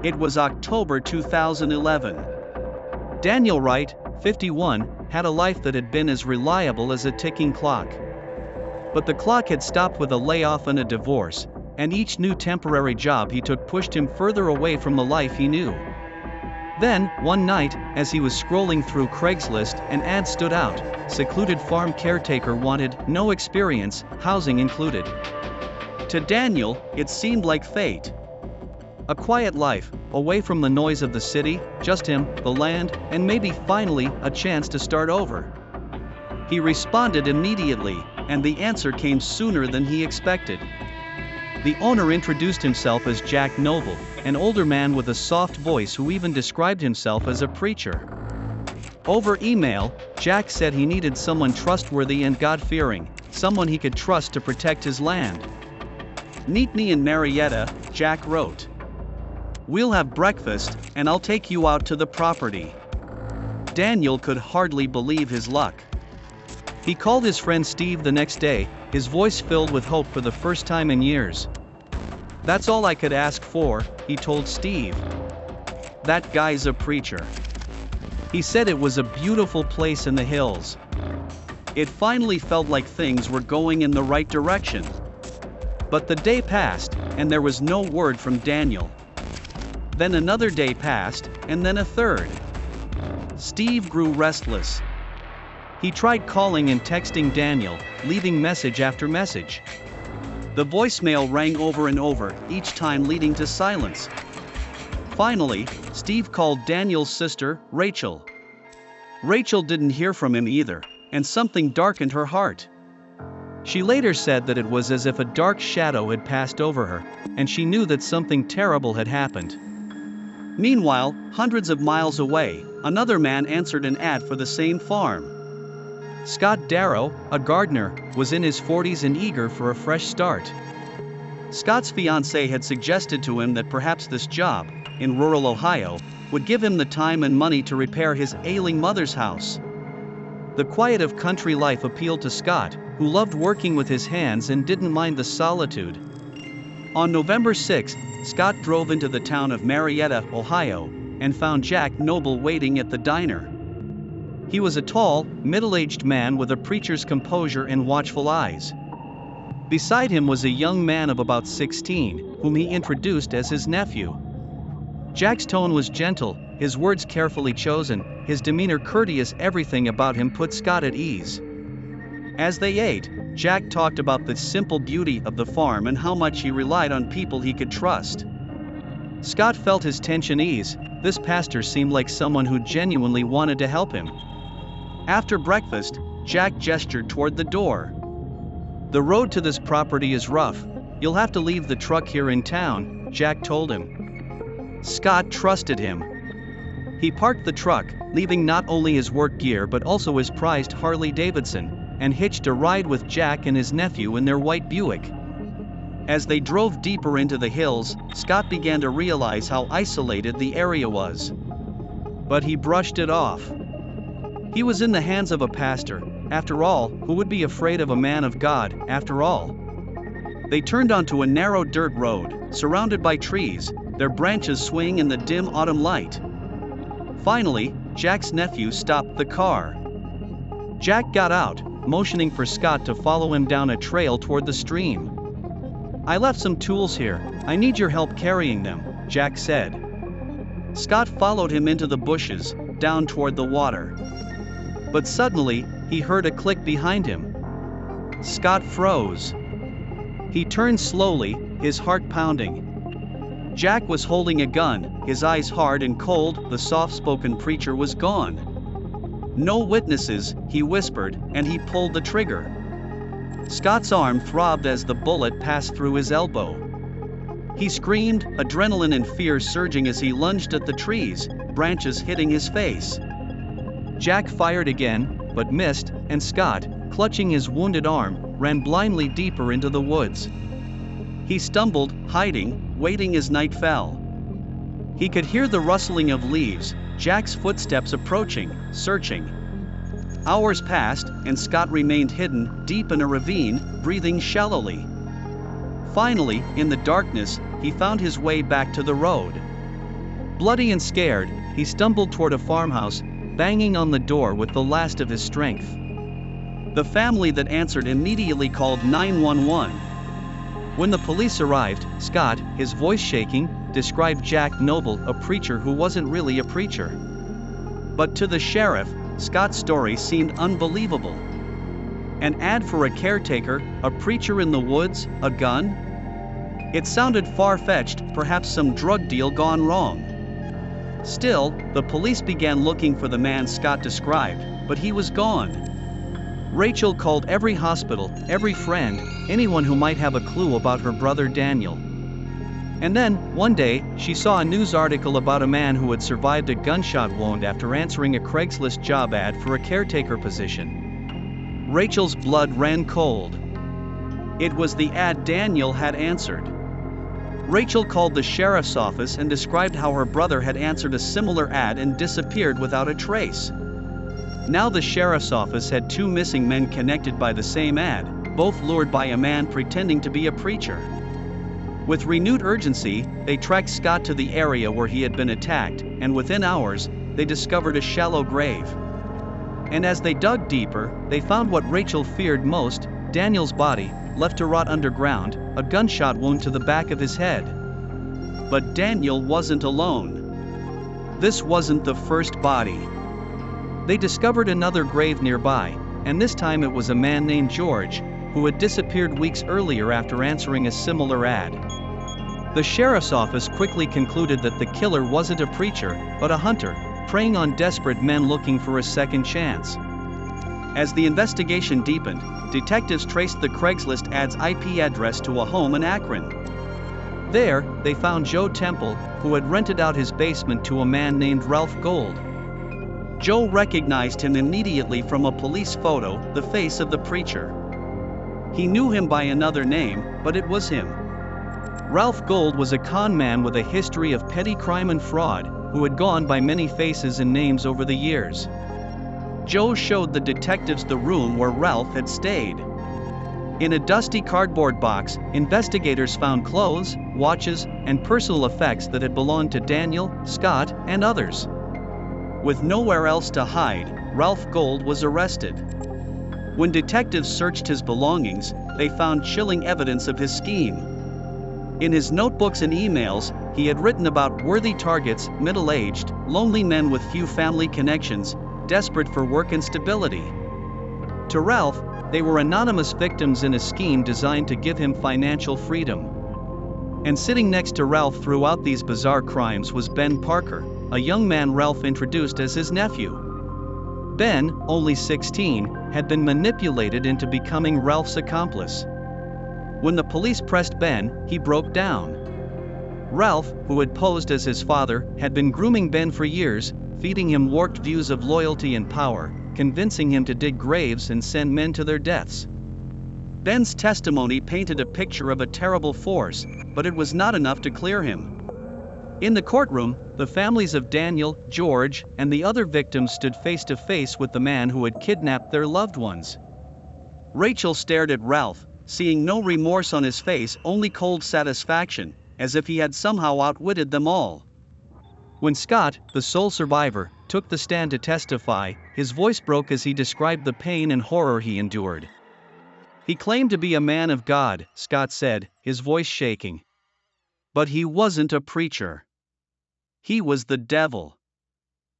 It was October 2011. Daniel Wright, 51, had a life that had been as reliable as a ticking clock. But the clock had stopped with a layoff and a divorce, and each new temporary job he took pushed him further away from the life he knew. Then, one night, as he was scrolling through Craigslist, an ad stood out: secluded farm caretaker wanted, no experience, housing included. To Daniel, it seemed like fate. A quiet life, away from the noise of the city, just him, the land, and maybe finally, a chance to start over. He responded immediately, and the answer came sooner than he expected. The owner introduced himself as Jack Noble, an older man with a soft voice who even described himself as a preacher. Over email, Jack said he needed someone trustworthy and God-fearing, someone he could trust to protect his land. "Meet me in Marietta," Jack wrote. "We'll have breakfast, and I'll take you out to the property." Daniel could hardly believe his luck. He called his friend Steve the next day, his voice filled with hope for the first time in years. "That's all I could ask for," he told Steve. "That guy's a preacher." He said it was a beautiful place in the hills. It finally felt like things were going in the right direction. But the day passed, and there was no word from Daniel. Then another day passed, and then a third. Steve grew restless. He tried calling and texting Daniel, leaving message after message. The voicemail rang over and over, each time leading to silence. Finally, Steve called Daniel's sister, Rachel. Rachel didn't hear from him either, and something darkened her heart. She later said that it was as if a dark shadow had passed over her, and she knew that something terrible had happened. Meanwhile, hundreds of miles away, another man answered an ad for the same farm. Scott Darrow, a gardener, was in his 40s and eager for a fresh start. Scott's fiancée had suggested to him that perhaps this job, in rural Ohio, would give him the time and money to repair his ailing mother's house. The quiet of country life appealed to Scott, who loved working with his hands and didn't mind the solitude. On November 6, Scott drove into the town of Marietta, Ohio, and found Jack Noble waiting at the diner. He was a tall, middle-aged man with a preacher's composure and watchful eyes. Beside him was a young man of about 16, whom he introduced as his nephew. Jack's tone was gentle, his words carefully chosen, his demeanor courteous. Everything about him put Scott at ease. As they ate, Jack talked about the simple beauty of the farm and how much he relied on people he could trust. Scott felt his tension ease. This pastor seemed like someone who genuinely wanted to help him. After breakfast, Jack gestured toward the door. "The road to this property is rough. You'll have to leave the truck here in town," Jack told him. Scott trusted him. He parked the truck, leaving not only his work gear but also his prized Harley-Davidson, and hitched a ride with Jack and his nephew in their white Buick. As they drove deeper into the hills, Scott began to realize how isolated the area was. But he brushed it off. He was in the hands of a pastor, after all. Who would be afraid of a man of God, after all? They turned onto a narrow dirt road, surrounded by trees, their branches swaying in the dim autumn light. Finally, Jack's nephew stopped the car. Jack got out, motioning for Scott to follow him down a trail toward the stream. "I left some tools here. I need your help carrying them," Jack said. Scott followed him into the bushes, down toward the water. But suddenly, he heard a click behind him. Scott froze. He turned slowly, his heart pounding. Jack was holding a gun, his eyes hard and cold. The soft-spoken preacher was gone. "No witnesses," he whispered, and he pulled the trigger. Scott's arm throbbed as the bullet passed through his elbow. He screamed, adrenaline and fear surging as he lunged at the trees, branches hitting his face. Jack fired again, but missed, and Scott, clutching his wounded arm, ran blindly deeper into the woods. He stumbled, hiding, waiting as night fell. He could hear the rustling of leaves, Jack's footsteps approaching, searching. Hours passed, and Scott remained hidden, deep in a ravine, breathing shallowly. Finally, in the darkness, he found his way back to the road. Bloody and scared, he stumbled toward a farmhouse, banging on the door with the last of his strength. The family that answered immediately called 911. When the police arrived, Scott, his voice shaking, described Jack Noble, a preacher who wasn't really a preacher. But to the sheriff, Scott's story seemed unbelievable. An ad for a caretaker, a preacher in the woods, a gun? It sounded far-fetched, perhaps some drug deal gone wrong. Still, the police began looking for the man Scott described, but he was gone. Rachel called every hospital, every friend, anyone who might have a clue about her brother Daniel. And then, one day, she saw a news article about a man who had survived a gunshot wound after answering a Craigslist job ad for a caretaker position. Rachel's blood ran cold. It was the ad Daniel had answered. Rachel called the sheriff's office and described how her brother had answered a similar ad and disappeared without a trace. Now the sheriff's office had two missing men connected by the same ad, both lured by a man pretending to be a preacher. With renewed urgency, they tracked Scott to the area where he had been attacked, and within hours, they discovered a shallow grave. And as they dug deeper, they found what Rachel feared most: Daniel's body, left to rot underground, a gunshot wound to the back of his head. But Daniel wasn't alone. This wasn't the first body. They discovered another grave nearby, and this time it was a man named George, who had disappeared weeks earlier after answering a similar ad. The sheriff's office quickly concluded that the killer wasn't a preacher, but a hunter, preying on desperate men looking for a second chance. As the investigation deepened, detectives traced the Craigslist ad's IP address to a home in Akron. There, they found Joe Temple, who had rented out his basement to a man named Ralph Gold. Joe recognized him immediately from a police photo, the face of the preacher. He knew him by another name, but it was him. Ralph Gold was a con man with a history of petty crime and fraud, who had gone by many faces and names over the years. Joe showed the detectives the room where Ralph had stayed. In a dusty cardboard box, investigators found clothes, watches, and personal effects that had belonged to Daniel, Scott, and others. With nowhere else to hide, Ralph Gold was arrested. When detectives searched his belongings, they found chilling evidence of his scheme. In his notebooks and emails, he had written about worthy targets, middle-aged, lonely men with few family connections, desperate for work and stability. To Ralph, they were anonymous victims in a scheme designed to give him financial freedom. And sitting next to Ralph throughout these bizarre crimes was Ben Parker, a young man Ralph introduced as his nephew. Ben, only 16, had been manipulated into becoming Ralph's accomplice. When the police pressed Ben, he broke down. Ralph, who had posed as his father, had been grooming Ben for years, feeding him warped views of loyalty and power, convincing him to dig graves and send men to their deaths. Ben's testimony painted a picture of a terrible force, but it was not enough to clear him. In the courtroom, the families of Daniel, George, and the other victims stood face to face with the man who had kidnapped their loved ones. Rachel stared at Ralph, seeing no remorse on his face, only cold satisfaction, as if he had somehow outwitted them all. When Scott, the sole survivor, took the stand to testify, his voice broke as he described the pain and horror he endured. He claimed to be a man of God, Scott said, his voice shaking. But he wasn't a preacher. He was the devil.